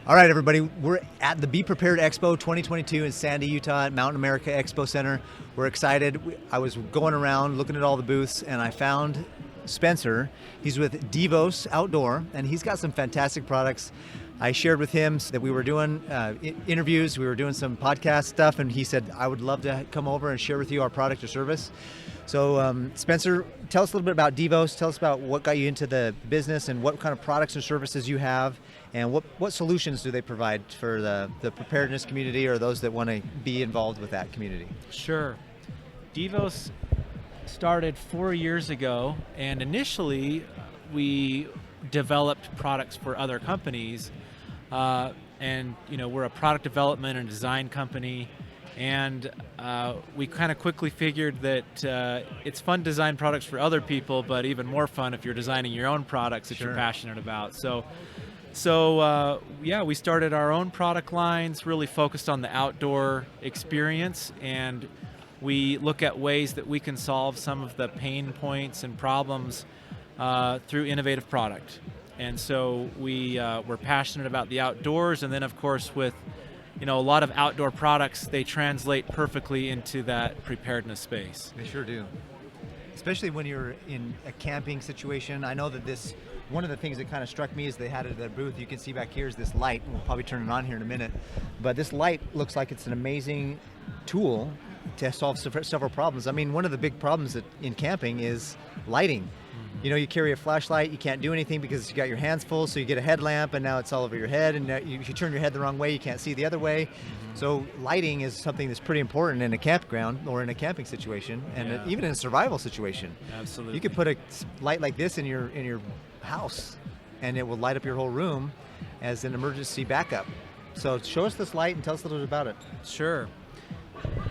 All right, everybody, we're at the Be Prepared Expo 2022 in Sandy, Utah at Mountain America Expo Center. We're excited. I was going around looking at all the booths and I found Spencer. He's with Devos Outdoor and he's got some fantastic products. I shared with him that we were doing interviews, we were doing some podcast stuff, and he said, I would love to come over and share with you our product or service. So Spencer, tell us a little bit about Devos. Tell us about what got you into the business and what kind of products and services you have, and what solutions do they provide for the preparedness community or those that want to be involved with that community? Sure. Devos started 4 years ago, and initially we developed products for other companies. And we're a product development and design company, and we kind of quickly figured that it's fun to design products for other people, but even more fun if you're designing your own products that you're passionate about. So we started our own product lines, really focused on the outdoor experience, and we look at ways that we can solve some of the pain points and problems through innovative product. And so we're passionate about the outdoors, and then of course with a lot of outdoor products, they translate perfectly into that preparedness space. They sure do. Especially when you're in a camping situation. I know that one of the things that kind of struck me is they had it at their booth. You can see back here is this light. We'll probably turn it on here in a minute. But this light looks like it's an amazing tool to solve several problems. I mean, one of the big problems in camping is lighting. You carry a flashlight, you can't do anything because you got your hands full, so you get a headlamp and now it's all over your head, and if you turn your head the wrong way, you can't see the other way. So lighting is something that's pretty important in a campground or in a camping situation, and even in a survival situation. Absolutely. You could put a light like this in your house and it will light up your whole room as an emergency backup. So show us this light and tell us a little bit about it. Sure.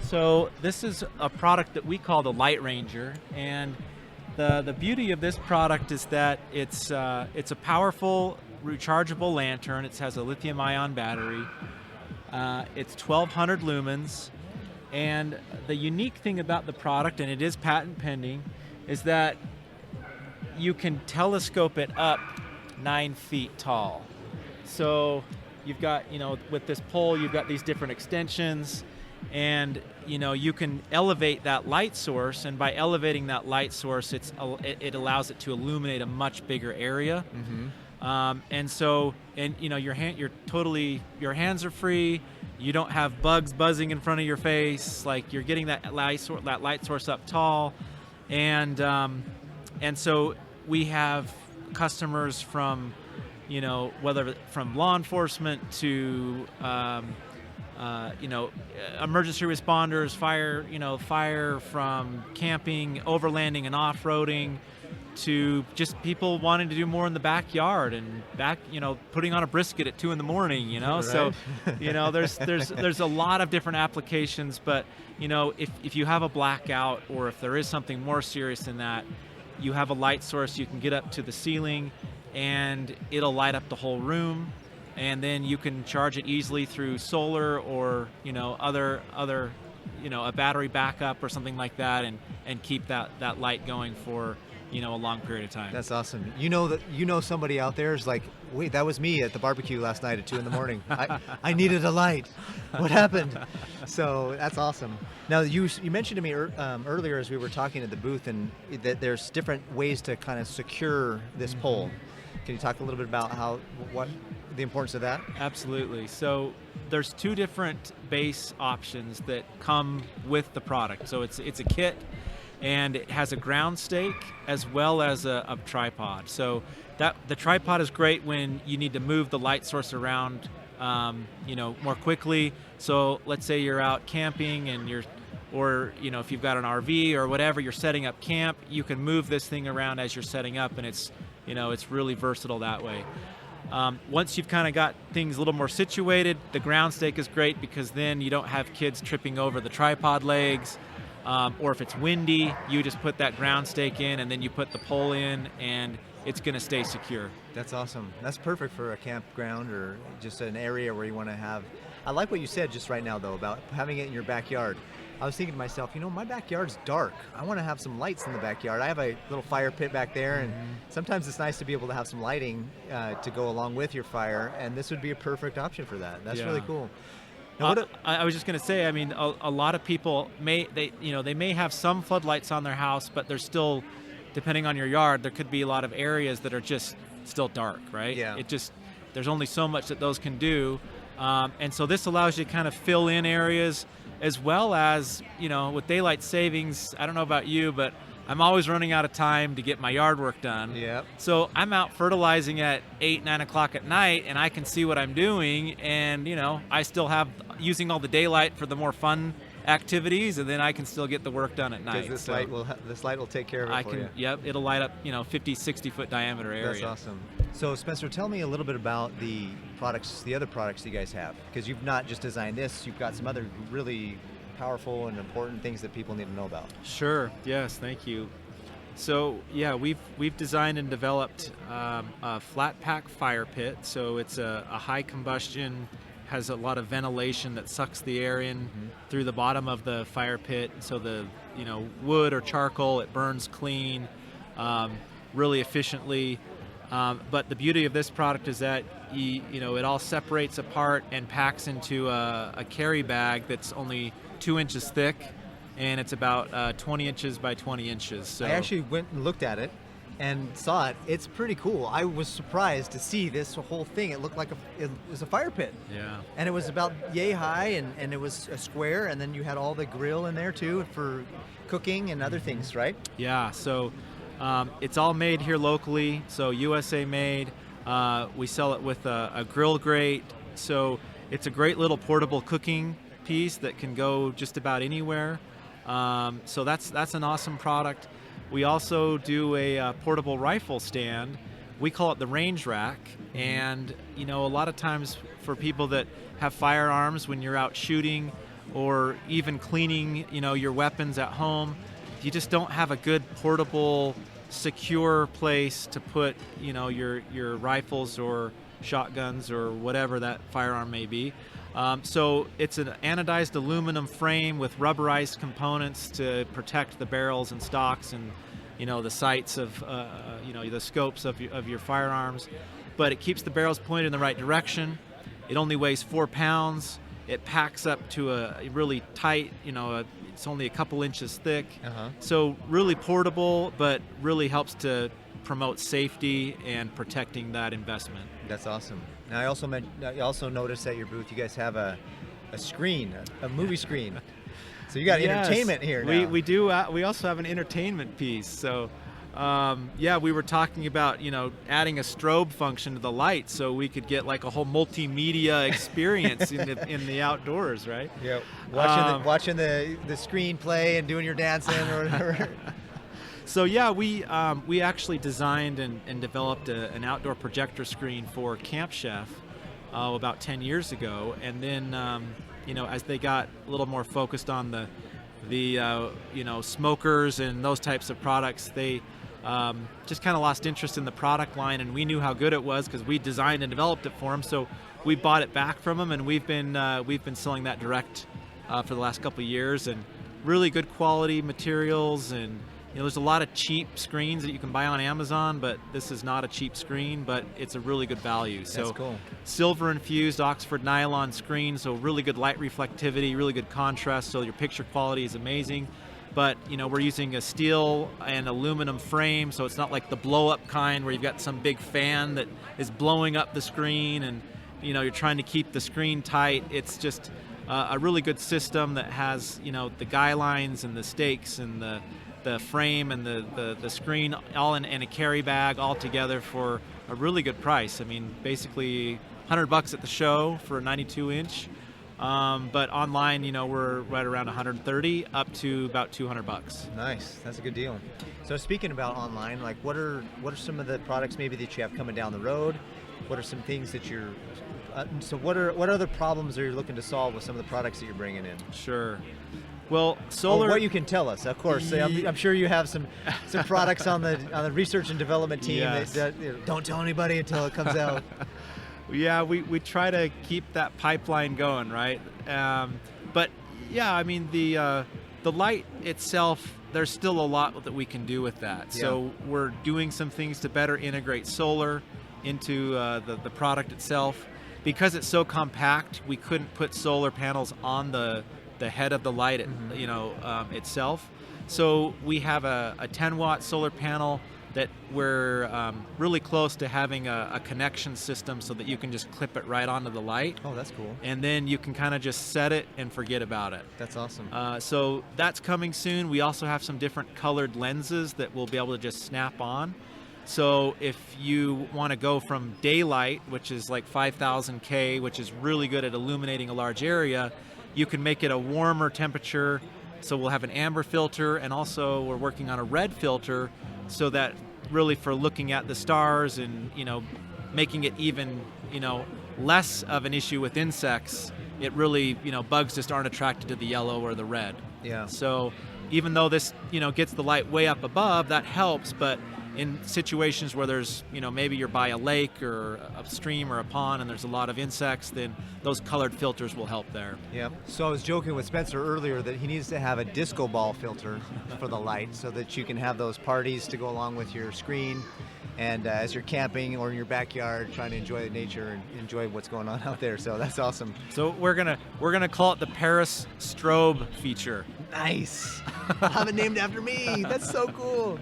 So this is a product that we call the Light Ranger, and the beauty of this product is that it's a powerful rechargeable lantern. It has a lithium-ion battery. It's 1,200 lumens, and the unique thing about the product, and it is patent pending, is that you can telescope it up 9 feet tall. So you've got, with this pole, you've got these different extensions, and you can elevate that light source, and by elevating that light source, it allows it to illuminate a much bigger area. Your hands are free. You don't have bugs buzzing in front of your face. Like, you're getting that light source up tall, and so we have customers from whether from law enforcement to emergency responders, fire from camping, overlanding and off-roading, to just people wanting to do more in the backyard and putting on a brisket at 2 a.m, Right. So, there's a lot of different applications, but, if you have a blackout, or if there is something more serious than that, you have a light source, you can get up to the ceiling and it'll light up the whole room. And then you can charge it easily through solar or other a battery backup or something like that, and keep that light going for a long period of time. That's awesome. Somebody out there is like, wait, that was me at the barbecue last night at 2 a.m. I needed a light. What happened? So that's awesome. Now you mentioned to me earlier as we were talking at the booth, and that there's different ways to kind of secure this pole. Can you talk a little bit about what the importance of that? Absolutely. So there's 2 different base options that come with the product. So it's a kit, and it has a ground stake as well as a tripod. So the tripod is great when you need to move the light source around more quickly. So let's say you're out camping and if you've got an RV or whatever, you're setting up camp, you can move this thing around as you're setting up, and it's really versatile that way. Once you've kind of got things a little more situated, the ground stake is great because then you don't have kids tripping over the tripod legs, or if it's windy, you just put that ground stake in and then you put the pole in, and it's going to stay secure. That's awesome. That's perfect for a campground or just an area where you want to have. I like what you said just right now, though, about having it in your backyard. I was thinking to myself, my backyard's dark. I want to have some lights in the backyard. I have a little fire pit back there, and sometimes it's nice to be able to have some lighting to go along with your fire, and this would be a perfect option for that. That's really cool. Now, I was just going to say, I mean, a lot of people they may have some floodlights on their house, but they're still, depending on your yard, there could be a lot of areas that are just still dark, right? Yeah. There's only so much that those can do, and so this allows you to kind of fill in areas, as well as, with daylight savings. I don't know about you, but I'm always running out of time to get my yard work done. Yep. So I'm out fertilizing at 8, 9 o'clock at night, and I can see what I'm doing, and I still have using all the daylight for the more fun activities, and then I can still get the work done at night. Because this light will take care of it for you. Yep, it'll light up 50, 60 foot diameter area. That's awesome. So Spencer, tell me a little bit about the other products you guys have, because you've not just designed this, you've got some other really powerful and important things that people need to know about. Sure. Yes. Thank you. So yeah, we've designed and developed a flat pack fire pit. So it's a high combustion, has a lot of ventilation that sucks the air in through the bottom of the fire pit. So the wood or charcoal, it burns clean, really efficiently. But the beauty of this product is that it all separates apart and packs into a carry bag that's only 2 inches thick, and it's about 20 inches by 20 inches. So I actually went and looked at it and saw it. It's pretty cool. I was surprised to see this whole thing. It looked like it was a fire pit. Yeah. And it was about yay high, and it was a square, and then you had all the grill in there too for cooking and other things, right? Yeah. So it's all made here locally, so USA made. We sell it with a grill grate, so it's a great little portable cooking piece that can go just about anywhere. So that's an awesome product. We also do a portable rifle stand. We call it the range rack, and a lot of times for people that have firearms, when you're out shooting or even cleaning your weapons at home, you just don't have a good portable, secure place to put your rifles or shotguns or whatever that firearm may be. So it's an anodized aluminum frame with rubberized components to protect the barrels and stocks and the sights of the scopes of your firearms. But it keeps the barrels pointed in the right direction. It only weighs 4 pounds. It packs up to a really tight, it's only a couple inches thick. So really portable, but really helps to promote safety and protecting that investment. That's awesome. Now I also noticed at your booth you guys have a screen, a movie screen. So you got entertainment here now. We do. We also have an entertainment piece. So we were talking about adding a strobe function to the light so we could get like a whole multimedia experience in the outdoors, right? Yeah. Watching the screen play and doing your dancing or whatever. So yeah, we actually designed and developed an outdoor projector screen for Camp Chef about 10 years ago, and then as they got a little more focused on the smokers and those types of products, they just kind of lost interest in the product line, and we knew how good it was because we designed and developed it for them. So we bought it back from them, and we've been selling that direct for the last couple of years, and really good quality materials. And there's a lot of cheap screens that you can buy on Amazon, but this is not a cheap screen, but it's a really good value. So that's cool. Silver infused Oxford nylon screen, so really good light reflectivity, really good contrast, so your picture quality is amazing. But we're using a steel and aluminum frame, so it's not like the blow up kind where you've got some big fan that is blowing up the screen and you're trying to keep the screen tight. It's just a really good system that has the guy lines and the stakes and the frame and the screen all in a carry bag all together for a really good price. I mean, basically $100 at the show for a 92-inch, but online, we're right around 130 up to about $200. Nice, that's a good deal. So speaking about online, like what are some of the products maybe that you have coming down the road? What are some things that you're what other problems are you looking to solve with some of the products that you're bringing in? Sure. Well, solar. What you can tell us, of course. I'm sure you have some products on the research and development team that don't tell anybody until it comes out. Yeah, we try to keep that pipeline going, right? But Yeah, I mean the light itself, there's still a lot that we can do with that. Yeah. So we're doing some things to better integrate solar into the product itself. Because it's so compact, we couldn't put solar panels on the head of the light, itself. So we have a 10-watt solar panel that we're really close to having a connection system so that you can just clip it right onto the light. Oh, that's cool. And then you can kind of just set it and forget about it. That's awesome. So that's coming soon. We also have some different colored lenses that we'll be able to just snap on. So if you want to go from daylight, which is like 5,000 K, which is really good at illuminating a large area, you can make it a warmer temperature. So we'll have an amber filter, and also we're working on a red filter, so that really for looking at the stars and making it even less of an issue with insects. It really bugs just aren't attracted to the yellow or the red. Yeah. So even though this gets the light way up above, that helps, but in situations where there's, maybe you're by a lake or a stream or a pond and there's a lot of insects, then those colored filters will help there. Yeah. So I was joking with Spencer earlier that he needs to have a disco ball filter for the light so that you can have those parties to go along with your screen. And as you're camping or in your backyard, trying to enjoy nature and enjoy what's going on out there. So that's awesome. So we're gonna call it the Paris strobe feature. Nice. I'll have it named after me. That's so cool.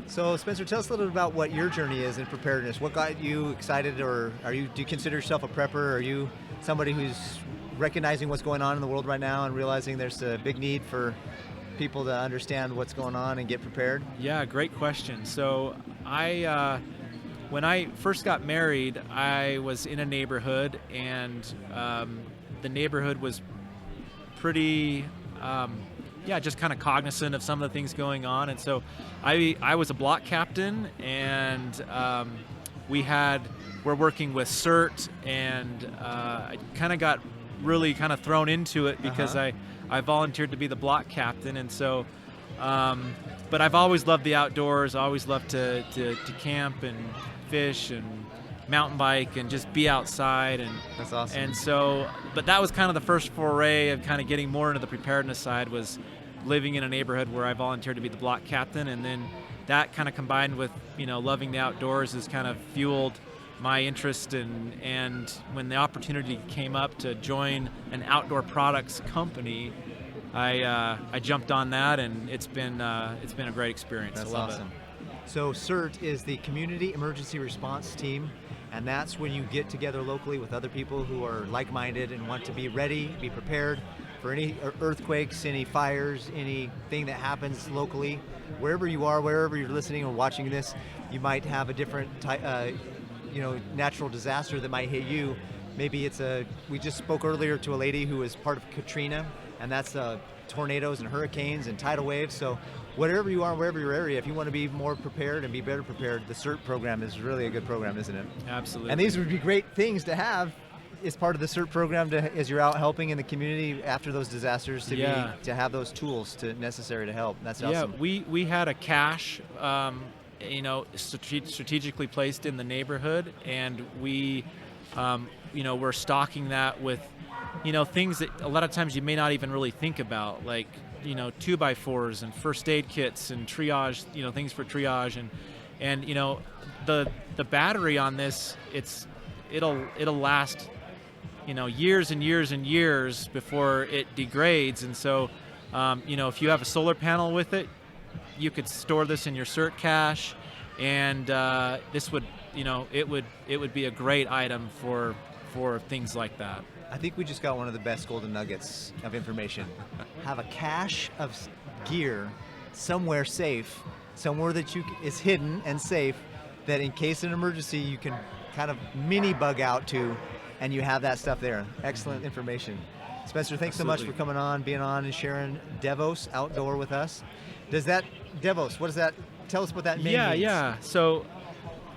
So Spencer, tell us a little bit about what your journey is in preparedness. What got you excited, or do you consider yourself a prepper? Are you somebody who's recognizing what's going on in the world right now and realizing there's a big need for people to understand what's going on and get prepared? Yeah, great question. So when I first got married, I was in a neighborhood, and the neighborhood was pretty just kind of cognizant of some of the things going on. And so I was a block captain, and we're working with CERT, and I kind of got really kind of thrown into it because I volunteered to be the block captain. And so but I've always loved the outdoors. I always loved to camp and fish and mountain bike and just be outside. And that's awesome. And so, but that was kind of the first foray of kind of getting more into the preparedness side, was living in a neighborhood where I volunteered to be the block captain. And then that kind of combined with loving the outdoors has kind of fueled my interest and when the opportunity came up to join an outdoor products company, I jumped on that, and it's been a great experience. That's I love awesome. So CERT is the Community Emergency Response Team, and that's when you get together locally with other people who are like-minded and want to be ready, be prepared for any earthquakes, any fires, anything that happens locally. Wherever you are, wherever you're listening or watching this, you might have a different natural disaster that might hit you. Maybe we just spoke earlier to a lady who was part of Katrina, and that's tornadoes and hurricanes and tidal waves. So wherever you are, wherever your area, if you want to be more prepared and be better prepared, the CERT program is really a good program, isn't it? Absolutely. And these would be great things to have as part of the CERT program as you're out helping in the community after those disasters, to have those tools necessary to help. That's awesome. Yeah, we had a cache strategically placed in the neighborhood, and we're stocking that with things that a lot of times you may not even really think about, like 2x4s and first aid kits and triage, things for triage, and the battery on this, it'll last years and years and years before it degrades. And so if you have a solar panel with it, you could store this in your CERT cache, and this would it would be a great item for things like that. I think we just got one of the best golden nuggets of information. Have a cache of gear somewhere safe, somewhere that is hidden and safe, that in case of an emergency you can kind of mini bug out to, and you have that stuff there. Excellent information. Spencer, thanks so much for coming on, being on, and sharing Devos Outdoor with us. Devos, what does that, tell us what that name means. Yeah. So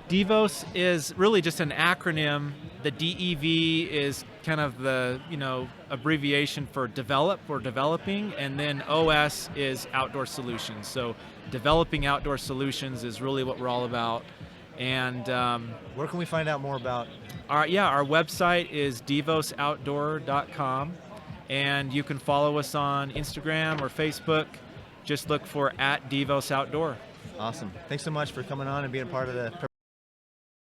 Devos is really just an acronym. The DEV is kind of the abbreviation for develop or developing, and then OS is outdoor solutions. So developing outdoor solutions is really what we're all about. And where can we find out more about? Our website is devosoutdoor.com, And you can follow us on Instagram or Facebook. Just look for @Devos Outdoor. Awesome. Thanks so much for coming on and being a part of the